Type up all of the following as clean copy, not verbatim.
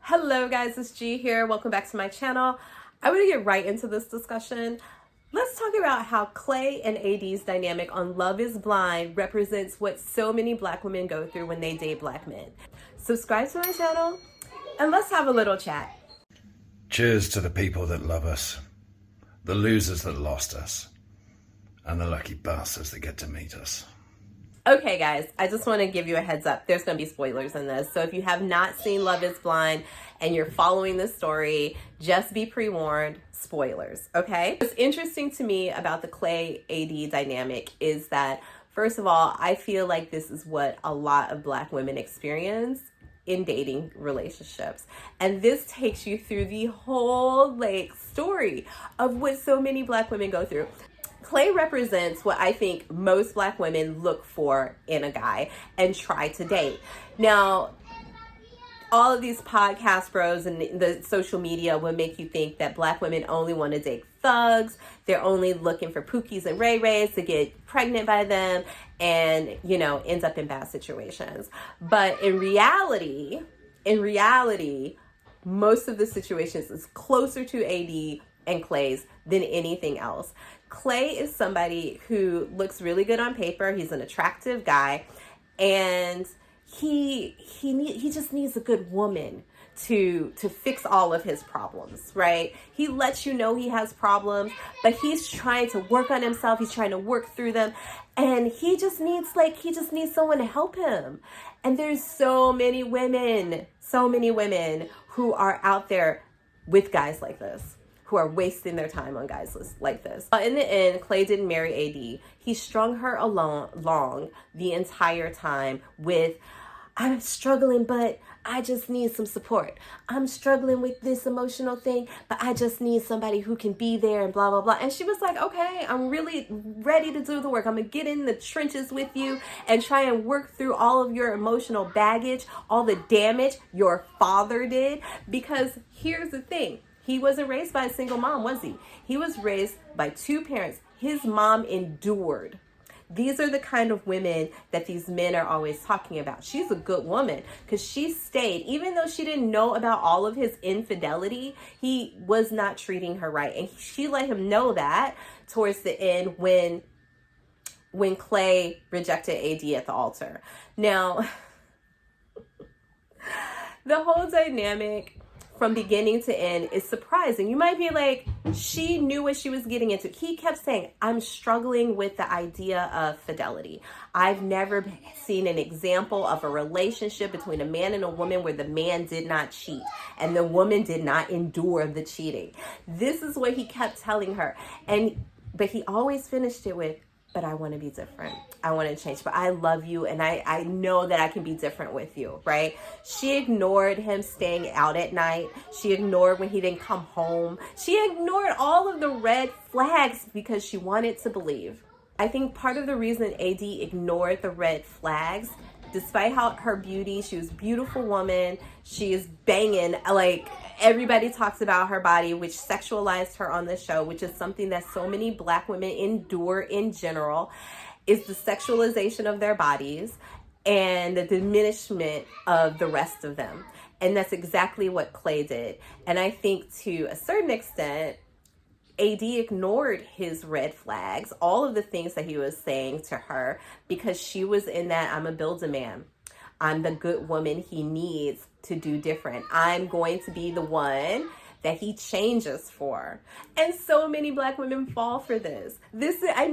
Hello guys, it's G here. Welcome back to my channel. I want to get right into this discussion. Let's talk about how Clay and AD's dynamic on Love is Blind represents what so many black women go through when they date black men. Subscribe to my channel and let's have a little chat. Cheers to the people that love us, the losers that lost us, and the lucky bastards that get to meet us. Okay guys, I just want to give you a heads up. There's going to be spoilers in this. So if you have not seen Love is Blind and you're following this story, just be pre-warned, spoilers, okay? What's interesting to me about the Clay AD dynamic is that, first of all, I feel like this is what a lot of black women experience in dating relationships. And this takes you through the whole story of what so many black women go through. Clay represents what I think most black women look for in a guy and try to date. Now, all of these podcast bros and the social media will make you think that black women only want to date thugs. They're only looking for pookies and ray-rays to get pregnant by them and, ends up in bad situations. But in reality, most of the situations is closer to AD and Clay's than anything else. Clay is somebody who looks really good on paper. He's an attractive guy, and he just needs a good woman to fix all of his problems, right? He lets you know he has problems, but he's trying to work on himself. He's trying to work through them, and he just needs someone to help him. And there's so many women who are out there with guys like this, who are wasting their time on guys like this. In the end, Clay didn't marry AD. He strung her along the entire time with, I'm struggling, but I just need some support. I'm struggling with this emotional thing, but I just need somebody who can be there and blah, blah, blah. And she was like, okay, I'm really ready to do the work. I'm gonna get in the trenches with you and try and work through all of your emotional baggage, all the damage your father did. Because here's the thing. He wasn't raised by a single mom, was he? He was raised by two parents. His mom endured. These are the kind of women that these men are always talking about. She's a good woman because she stayed. Even though she didn't know about all of his infidelity, he was not treating her right. And she let him know that towards the end when Clay rejected AD at the altar. Now, the whole dynamic from beginning to end is surprising. You might be like, she knew what she was getting into. He kept saying, I'm struggling with the idea of fidelity. I've never seen an example of a relationship between a man and a woman where the man did not cheat and the woman did not endure the cheating. This is what he kept telling her. But he always finished it with, but I want to be different. I want to change, but I love you and I know that I can be different with you, right? She ignored him staying out at night. She ignored when he didn't come home. She ignored all of the red flags because she wanted to believe. I think part of the reason AD ignored the red flags, despite her beauty, she was a beautiful woman. She is banging, everybody talks about her body, which sexualized her on the show, which is something that so many black women endure in general, is the sexualization of their bodies and the diminishment of the rest of them. And that's exactly what Clay did. And I think to a certain extent, AD ignored his red flags, all of the things that he was saying to her, because she was in that, I'm a build-a-man. I'm the good woman he needs to do different. I'm going to be the one that he changes for. And so many black women fall for this. I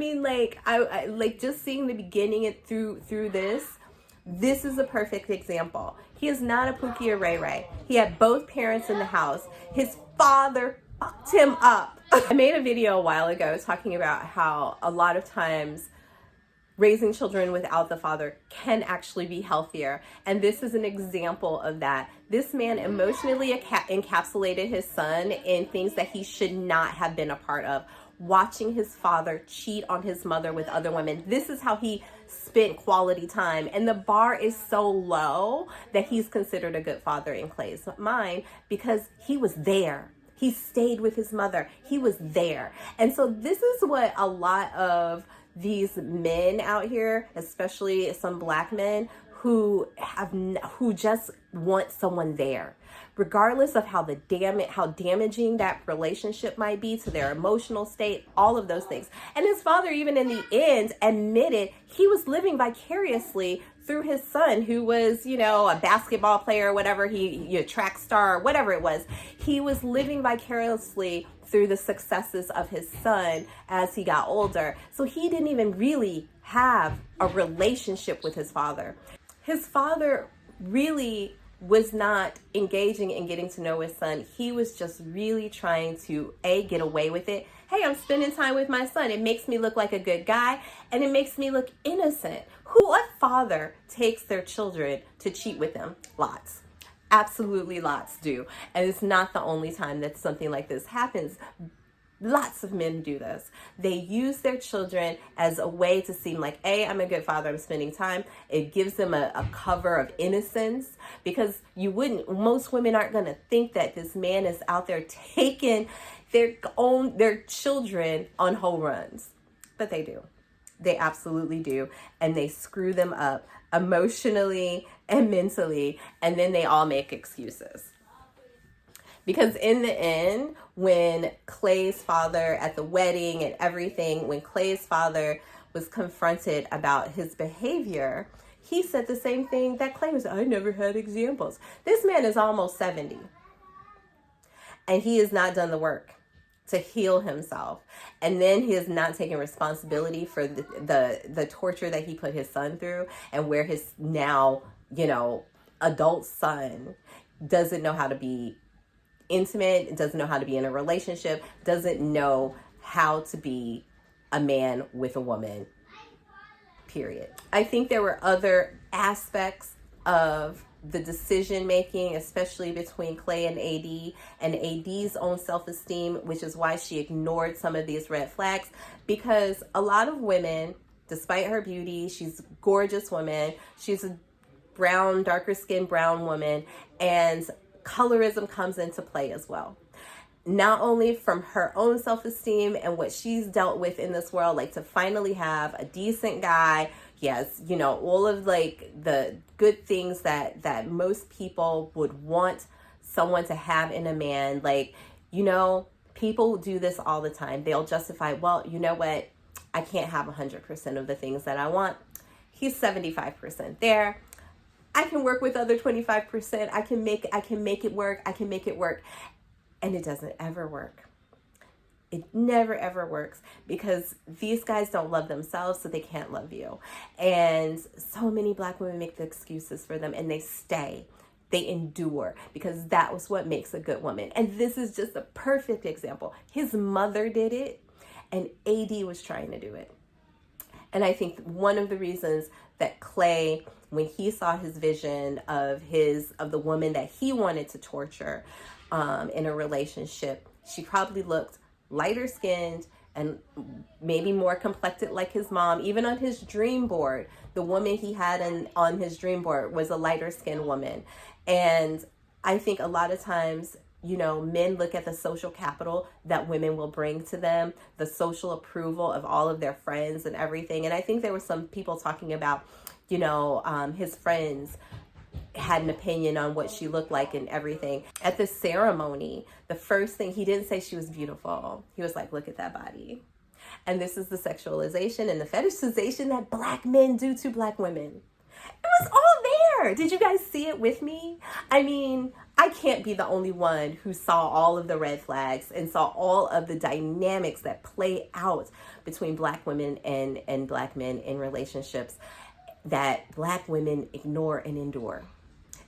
just seeing the beginning it through this is a perfect example. He is not a Pookie or Ray Ray. He had both parents in the house. His father fucked him up. I made a video a while ago talking about how a lot of times raising children without the father can actually be healthier. And this is an example of that. This man emotionally encapsulated his son in things that he should not have been a part of. Watching his father cheat on his mother with other women. This is how he spent quality time. And the bar is so low that he's considered a good father in Clay's mind because he was there. He stayed with his mother. He was there. And so this is what a lot of these men out here, especially some black men who just want someone there, regardless of how damaging that relationship might be to their emotional state, all of those things. And his father, even in the end, admitted he was living vicariously through his son, who was, a basketball player, whatever, a track star, whatever it was. He was living vicariously through the successes of his son as he got older. So he didn't even really have a relationship with his father. His father really was not engaging in getting to know his son. He was just really trying to, get away with it. Hey, I'm spending time with my son. It makes me look like a good guy, and it makes me look innocent. What father takes their children to cheat with them? Lots. Absolutely lots do. And it's not the only time that something like this happens. Lots of men do this. They use their children as a way to seem like, I'm a good father, I'm spending time. It gives them a cover of innocence, because most women aren't going to think that this man is out there taking their children on whole runs. But they do. They absolutely do. And they screw them up emotionally and mentally, and then they all make excuses. Because in the end, when Clay's father, at the wedding and everything, when Clay's father was confronted about his behavior, he said the same thing that Clay was. I never had examples. This man is almost 70. And he has not done the work to heal himself. And then he is not taking responsibility for the torture that he put his son through, and where his now, adult son doesn't know how to be intimate, doesn't know how to be in a relationship, doesn't know how to be a man with a woman, period. I think there were other aspects of the decision making, especially between Clay and AD's own self-esteem, which is why she ignored some of these red flags. Because a lot of women, despite her beauty, she's a gorgeous woman, she's a darker skinned brown woman, and colorism comes into play as well. Not only from her own self-esteem and what she's dealt with in this world, like to finally have a decent guy, yes, all of the good things that most people would want someone to have in a man. People do this all the time. They'll justify, well, you know what? I can't have 100% of the things that I want. He's 75% there. I can work with other 25%. I can make it work. And it doesn't ever work. It never, ever works, because these guys don't love themselves, so they can't love you. And so many Black women make the excuses for them, and they stay. They endure, because that was what makes a good woman. And this is just a perfect example. His mother did it, and AD was trying to do it. And I think one of the reasons that Clay, when he saw his vision of the woman that he wanted to torture in a relationship, she probably looked lighter skinned and maybe more complected like his mom. Even on his dream board, the woman he had on his dream board was a lighter skinned woman. And I think a lot of times, men look at the social capital that women will bring to them, the social approval of all of their friends and everything. And I think there were some people talking about, his friends had an opinion on what she looked like and everything. At the ceremony, the first thing, he didn't say she was beautiful. He was like, look at that body. And this is the sexualization and the fetishization that Black men do to Black women. It was all there. Did you guys see it with me? I mean, I can't be the only one who saw all of the red flags and saw all of the dynamics that play out between Black women and Black men in relationships that Black women ignore and endure.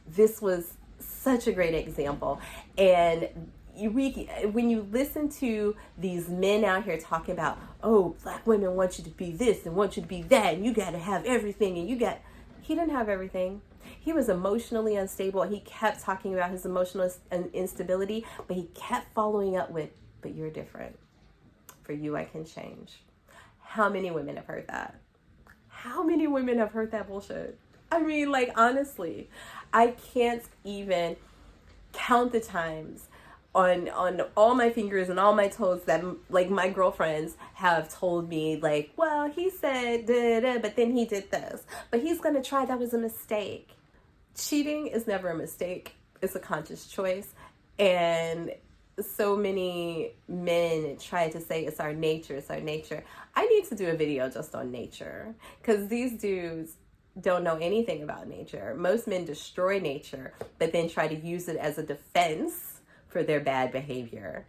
This was such a great example. And when you listen to these men out here talking about, oh, Black women want you to be this and want you to be that, and you got to have everything, and he didn't have everything. He was emotionally unstable. He kept talking about his emotional instability, but he kept following up with, but you're different. For you, I can change. How many women have heard that? How many women have heard that bullshit? I mean, honestly, I can't even count the times on all my fingers and all my toes that like my girlfriends have told me, like, well, he said da, da, but then he did this, but he's gonna try, that was a mistake. Cheating is never a mistake. It's a conscious choice. And so many men try to say it's our nature, it's our nature. I need to do a video just on nature, because these dudes don't know anything about nature. Most men destroy nature, but then try to use it as a defense for their bad behavior.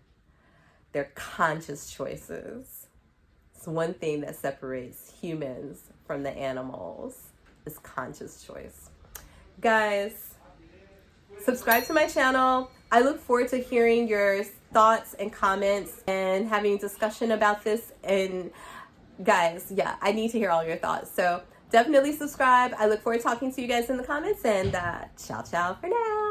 Their conscious choices. It's one thing that separates humans from the animals, is conscious choice. Guys, subscribe to my channel. I look forward to hearing your thoughts and comments and having discussion about this. And guys, yeah, I need to hear all your thoughts. So definitely subscribe. I look forward to talking to you guys in the comments, and ciao, ciao for now.